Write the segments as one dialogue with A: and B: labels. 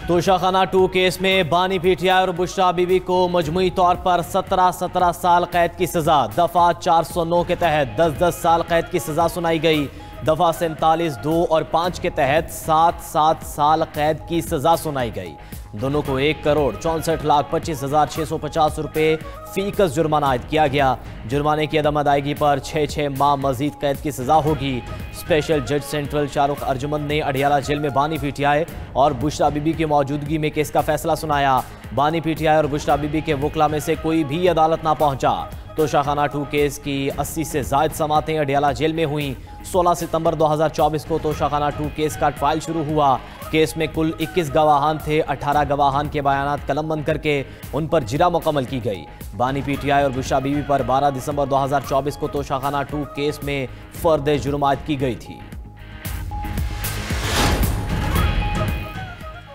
A: Toshakhana 2 case में बानी PTI और बुशरा बीबी को मजमुई तौर पर 17 साल कैद की सजा। दफा 409 के तहत 10 साल कैद की सजा सुनाई गई। दफा 47, 2 और 5 के तहत 7 साल कैद की सजा सुनाई गई। दोनों को 1,64,25,650 रुपये फीकस जुर्माना आयद किया गया। जुर्माने की अदम अदायगी पर 6 माह मजीद कैद की सजा होगी। स्पेशल जज सेंट्रल शाहरुख अर्जुमन ने अडियाला जेल में बानी पीटीआई और बुशरा बीबी की मौजूदगी में केस का फैसला सुनाया। बानी पीटीआई और बुशरा बीबी के वकला में से कोई भी अदालत ना पहुंचा। तोशाखाना 2 केस की 80 से जायद समातें अडियाला जेल में हुई। 16 सितंबर 2024 को तोशाखाना 2 केस का ट्रायल शुरू हुआ। केस में कुल 21 गवाहान थे। 18 गवाहान के बयानात कलमबंद करके उन पर जिरा मुकम्मल की गई। बानी पीटीआई और बुशरा बीबी पर 12 दिसंबर 2024 को तोशाखाना 2 केस में फर्द जुर्म आयद की गई थी।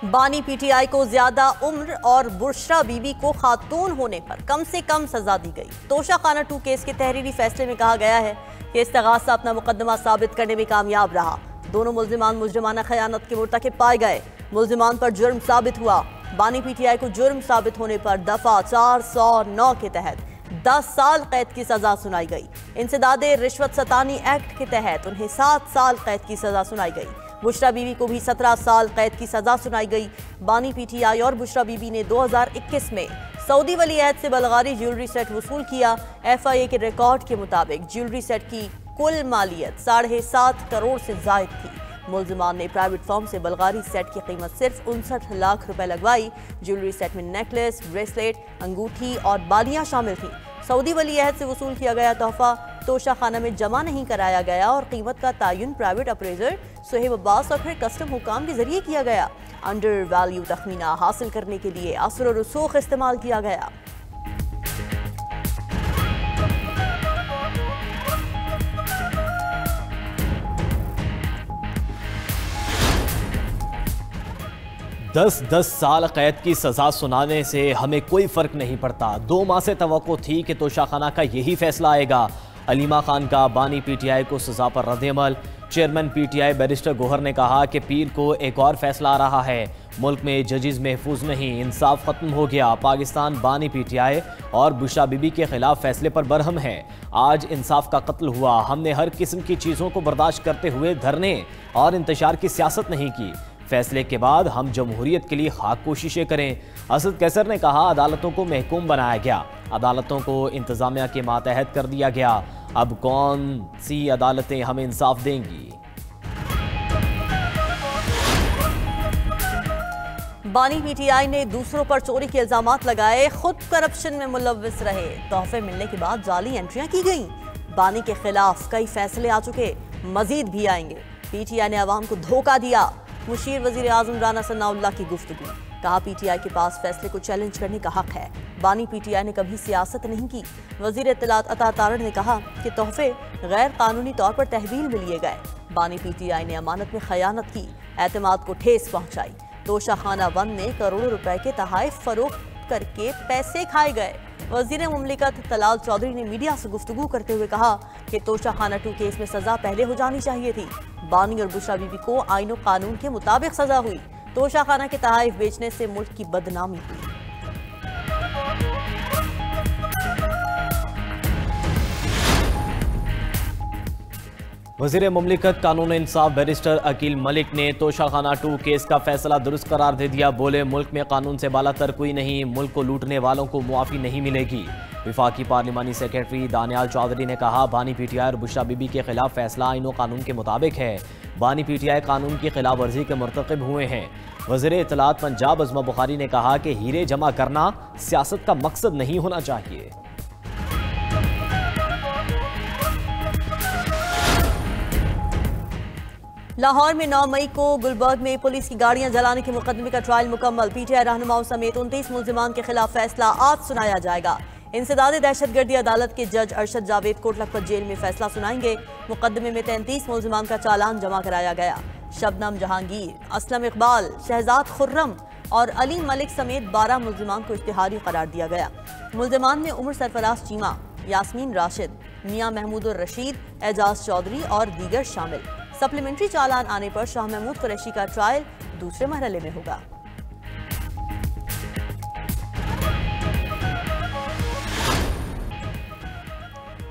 B: बानी पीटीआई को ज्यादा उम्र और बुशरा बीबी को खातून होने पर कम से कम सजा दी गई। तोशाखाना 2 केस के तहरीरी फैसले में कहा गया है कि इस्तगासा अपना मुकदमा साबित करने में कामयाब रहा। दोनों मुल्जिमान मुजरिमाना खयानत के मुर्तकिब पाए गए। मुल्जिमान पर जुर्म साबित हुआ। बानी पीटीआई को जुर्म साबित होने पर दफा 409 के तहत 10 साल कैद की सजा सुनाई गई। इंसदादे रिश्वत सतानी एक्ट के तहत उन्हें 7 साल कैद की सजा सुनाई गई। बुशरा बीबी को भी 17 साल कैद की सजा सुनाई गई। बानी पीटीआई और बुशरा बीबी ने 2021 में सऊदी वलीअहद से बलगारी ज्वेलरी सेट वसूल किया। FIA के रिकॉर्ड के मुताबिक ज्वेलरी सेट की कुल मालियत 7.5 करोड़ से जायद थी। मुल्जिमान ने प्राइवेट फर्म से बलगारी सेट की कीमत सिर्फ 59 लाख रुपए लगवाई। ज्वेलरी सेट में नेकलेस, ब्रेसलेट, अंगूठी और बालियां शामिल थी। सऊदी वलीअहद से वसूल किया गया तोहफा तोशाखाना में जमा नहीं कराया गया और कीमत का तयन प्राइवेट अप्रेजर सुहेब अब्बास और फिर कस्टम हुकाम के जरिए किया गया। अंडर वैल्यू तखमीना हासिल करने के लिए असर और रसूख इस्तेमाल किया गया।
A: दस साल कैद की सजा सुनाने से हमें कोई फर्क नहीं पड़ता। 2 माह से तवक्को थी कि तोशाखाना का यही फैसला आएगा। अलीमा खान का बानी पीटीआई को सजा पर रद्द-ए-अमल। चेयरमैन पीटीआई बैरिस्टर गोहर ने कहा कि पीर को एक और फैसला आ रहा है। मुल्क में जजेस महफूज नहीं, इंसाफ खत्म हो गया। पाकिस्तान बानी पीटीआई और बुशरा बीबी के खिलाफ फैसले पर बरहम है। आज इंसाफ का कत्ल हुआ। हमने हर किस्म की चीज़ों को बर्दाश्त करते हुए धरने और इंतशार की सियासत नहीं की। फैसले के बाद हम जमहूरियत के लिए खाक कोशिशें करें। असद कैसर ने कहा अदालतों को महकूम बनाया गया, अदालतों को इंतजामिया के मातहत कर दिया गया। अब कौन सी अदालतें हमें इंसाफ देंगी।
B: बानी पीटीआई ने दूसरों पर चोरी के इल्जामात लगाए, खुद करप्शन में मुलव्विस रहे। तोहफे मिलने के बाद जाली एंट्रियां की गईं। बानी के खिलाफ कई फैसले आ चुके, मजीद भी आएंगे। पीटीआई ने अवाम को धोखा दिया। मुशीर वजीर आजम राना सनाउल्लाह की गुफ्तगू, कहा पीटीआई के पास फैसले को चैलेंज करने का हक है। बानी पीटीआई ने कभी सियासत नहीं की। वजीर इत्तलात अता तारड़ ने कहा कि तोहफे गैर कानूनी तौर पर तहवील में लिए गए। बानी पीटीआई ने अमानत में खयानत की, एतमाद को ठेस पहुंचाई। तोशाखाना 1 ने करोड़ों रुपए के तहाइफ फरोख्त करके पैसे खाए गए। वजीर मुमलिकत तलाल चौधरी ने मीडिया से गुफ्तगू करते हुए कहा कि तोशाखाना 2 केस में सजा पहले हो जानी चाहिए थी। बानी और बुशरा बीबी को आईन और कानून के मुताबिक सजा हुई। तोशाखाना के तहाइफ बेचने से मुल्क की बदनामी हुई।
A: वज़ीर मुमलिकत कानून इंसाफ बैरिस्टर अकील मलिक ने तोशाखाना 2 केस का फैसला दुरुस्त करार दे दिया। बोले मुल्क में कानून से बालातर कोई नहीं, मुल्क को लूटने वालों को मुआफ़ी नहीं मिलेगी। विफाकी पार्लिमानी सेक्रेटरी दानियाल चौधरी ने कहा बानी पीटीआई और बुशरा बीबी के खिलाफ फैसला आईन और कानून के मुताबिक है। बानी पीटीआई कानून की खिलाफ वर्जी के मुर्तकिब हुए हैं। वज़ीर इत्तलात पंजाब अज़मा बुखारी ने कहा कि हीरे जमा करना सियासत का मकसद नहीं होना चाहिए।
B: लाहौर में 9 मई को गुलबर्ग में पुलिस की गाड़ियां जलाने के मुकदमे का ट्रायल मुकम्मल। पीटीआई रहनुमाओं समेत 29 मुल्जिमान के खिलाफ फैसला आज सुनाया जाएगा। इंसदादे दहशतगर्दी अदालत के जज अरशद जावेद कोट लखपत जेल में फैसला सुनाएंगे। मुकदमे में 33 मुल्जिमान का चालान जमा कराया गया। शबनम जहांगीर, असलम इकबाल, शहजाद खुर्रम और अली मलिक समेत 12 मुल्जिमान को इश्तिहारी करार दिया गया। मुल्जिमान में उमर सरफराज चीमा, यास्मीन राशिद, मियां महमूद रशीद, एजाज चौधरी और दीगर शामिल। सप्लीमेंट्री चालान आने पर शाह महमूद कुरैशी का ट्रायल दूसरे मरहले में होगा।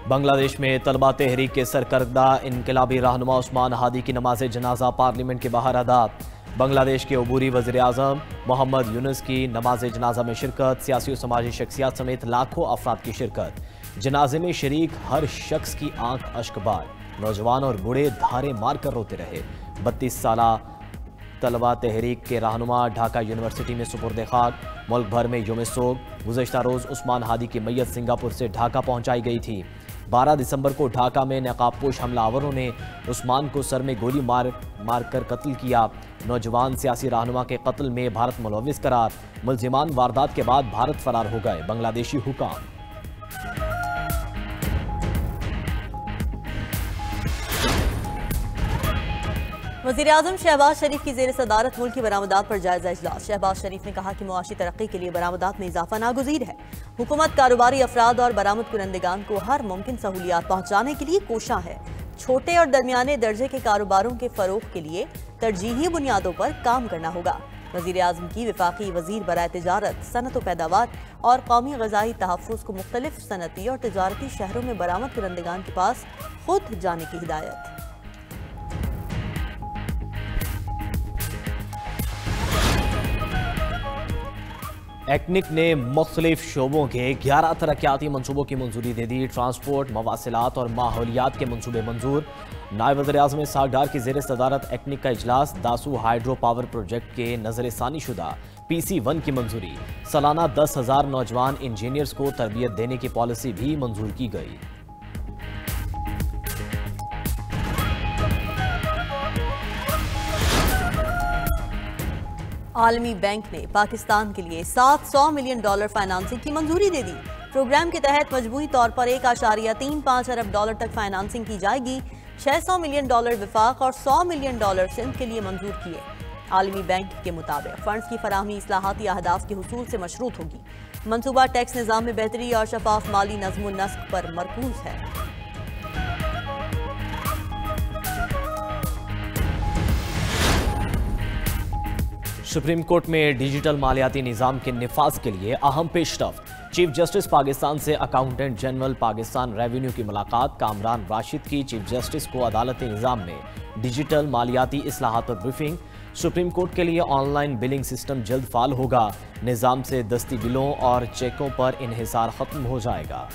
A: बांग्लादेश में तलबा तहरीक के सरकर्दा इनकलाबी रहनुमा उस्मान हादी की नमाज जनाजा पार्लियामेंट के बाहर अदा। बांग्लादेश के अबूरी वज़ीर आज़म मोहम्मद यूनुस की नमाज जनाजा में शिरकत, सियासी और समाजी शख्सियात समेत लाखों अफराद की शिरकत। जनाजे में शरीक हर शख्स की आंख अश्कबार, नौजवान और बूढ़े धारे मार कर रोते रहे। 32 साला तलबा तहरीक के रहनुमा ढाका यूनिवर्सिटी में सुपुर्द खाक। मुल्क भर में यौम सोग। गुज़श्ता रोज़ उस्मान हादी की मैयत सिंगापुर से ढाका पहुंचाई गई थी। 12 दिसंबर को ढाका में नकाबपोश हमलावरों ने उस्मान को सर में गोली मारकर कत्ल किया। नौजवान सियासी रहनुमा के कत्ल में भारत मुलव्विस करार। मुल्जिमान वारदात के बाद भारत फरार हो गए। बांग्लादेशी हुकाम।
B: वज़ीर आज़म शहबाज शरीफ की ज़ेर सदारत मुल्क की बरामदात पर जायजा इजलास। शहबाज शरीफ ने कहा कि मुआशी तरक्की के लिए बरामदात में इजाफा नागुज़ीर है। हुकूमत कारोबारी अफराद और बरामद कुनंदगान को हर मुमकिन सहूलियात पहुँचाने के लिए कोशां है। छोटे और दरमियाने दर्जे के कारोबारों के फ़रोग़ के लिए तरजीही बुनियादों पर काम करना होगा। वज़ीर आज़म की वफाकी वज़ीर बराए तिजारत, सनत व पैदावार और कौमी ग़ज़ाई तहफ़्फ़ुज़ को मुख्तलिफ सनती और तिजारती शहरों में बरामद कुनंदगान के पास खुद जाने की हिदायत।
A: एक्निक ने मुख्तलिफ शोबों के 11 तरक्याती मनसूबों की मंजूरी दे दी। ट्रांसपोर्ट, मवासिलात और माहौलियात के मनसूबे मंजूर। नायब वज़ीर-ए-आज़म इसहाक़ डार की ज़ेर सदारत एक्निक का इजलास। दासू हाइड्रो पावर प्रोजेक्ट के नज़रसानी शुदा PC1 की मंजूरी। सालाना 10,000 नौजवान इंजीनियर्स को तरबियत देने की पॉलिसी भी मंजूर की गई।
B: आलमी बैंक ने पाकिस्तान के लिए $700 मिलियन फाइनेंसिंग की मंजूरी दे दी। प्रोग्राम के तहत मजबूरी तौर पर $1.35 अरब तक फाइनेंसिंग की जाएगी। $600 मिलियन विफाक और $100 मिलियन सिंध के लिए मंजूर किए। आलमी बैंक के मुताबिक फंड्स की फराहमी इस्लाहाती अहदाफ के हुसूल से मशरूत होगी। मनसूबा टैक्स निज़ाम में बेहतरी और शफाफ माली नज़्म व नस्क पर मरकूज है।
A: सुप्रीम कोर्ट में डिजिटल मालियाती निज़ाम के निफाज के लिए अहम पेशरफ्त। चीफ जस्टिस पाकिस्तान से अकाउंटेंट जनरल पाकिस्तान रेवेन्यू की मुलाकात। कामरान राशिद की चीफ जस्टिस को अदालती निज़ाम में डिजिटल मालियाती इस्लाहात पर ब्रीफिंग। सुप्रीम कोर्ट के लिए ऑनलाइन बिलिंग सिस्टम जल्द फाल होगा। निज़ाम से दस्ती बिलों और चेकों पर इन्हिसार खत्म हो जाएगा।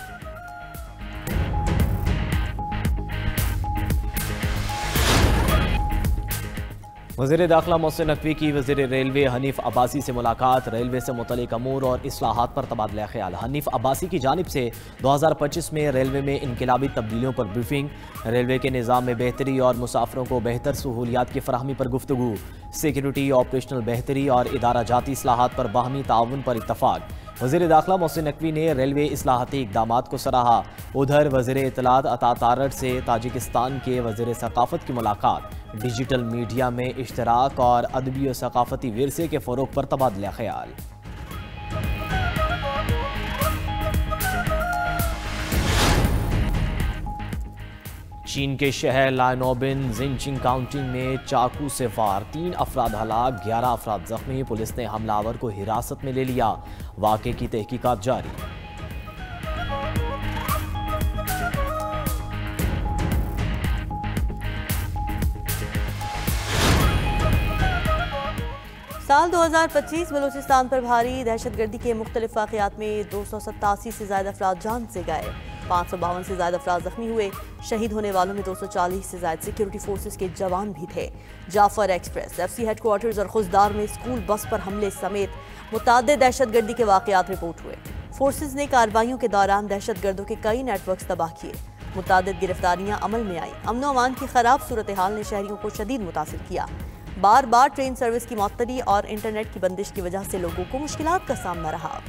A: वज़ीर दाखिला मोहसिन नकवी की वज़ीर रेलवे हनीफ अब्बासी से मुलाकात। रेलवे से मुतल्लिक़ अमूर और इस्लाहात पर तबादला ख्याल। हनीफ अब्बासी की जानिब से 2025 में रेलवे में इनकलाबी तब्दीलियों पर ब्रीफिंग। रेलवे के निज़ाम में बेहतरी और मुसाफिरों को बेहतर सहूलियात की फराहमी पर गुफ्तगू। सिक्योरिटी, ऑपरेशनल बेहतरी और इदारा जाती इस्लाहात पर बाहमी ताउन पर इत्तफाक। वज़ीर दाखिला मोहसिन नकवी ने रेलवे इस्लाहाती इक़दामात को सराहा। उधर वज़ीर इत्तलात अता तारड़ से ताजिकिस्तान के वज़ीर सकाफ़त की मुलाकात। डिजिटल मीडिया में इश्तराक और अदबी और सकाफ़ती विरसे के फ़रोग़ पर तबादला ख्याल। चीन के शहर लायनोबिन जिनचिंग काउंटी में चाकू से वार, 3 अफराद हलाक, 11 अफराद जख्मी। पुलिस ने हमलावर को हिरासत में ले लिया। वाक़े की तहकीकात जारी।
B: साल 2025 बलूचिस्तान पर भारी दहशतगर्दी के मुख्तलिफ वाक़यात में 287 से ज़्यादा अफराद जान से गए, 552 से ज़्यादा अफराद जख्मी हुए। शहीद होने वालों में 240 से ज़्यादा सिक्योरिटी फोर्सेस के जवान भी थे। जाफर एक्सप्रेस, FC हेडक्वार्टर्स और खुजदार में स्कूल बस पर हमले समेत मुतअद्दिद दहशतगर्दी के वाक़यात रिपोर्ट हुए। फोर्सेस ने कार्रवाइयों के दौरान दहशतगर्दों के कई नेटवर्क तबाह किए। मुतअद्दिद गिरफ्तारियां अमल में आई। अमन व अमान की खराब सूरत हाल ने शहरियों को शदीद मुतासिर किया। बार बार ट्रेन सर्विस की मअतली और इंटरनेट की बंदिश की वजह से लोगों को मुश्किलात का सामना रहा।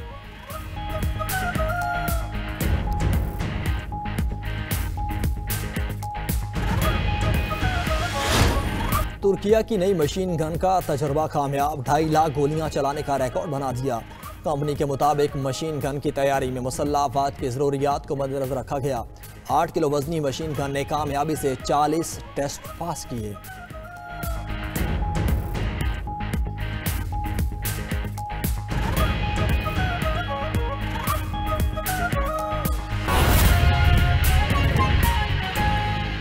C: तुर्किया की नई मशीन गन का तजर्बा कामयाब, 2.5 लाख गोलियां चलाने का रिकॉर्ड बना दिया। कंपनी के मुताबिक मशीन गन की तैयारी में मुसल्लह अफवाज की ज़रूरियात को मद्देनजर रखा गया। 8 किलो वजनी मशीन गन ने कामयाबी से 40 टेस्ट पास किए।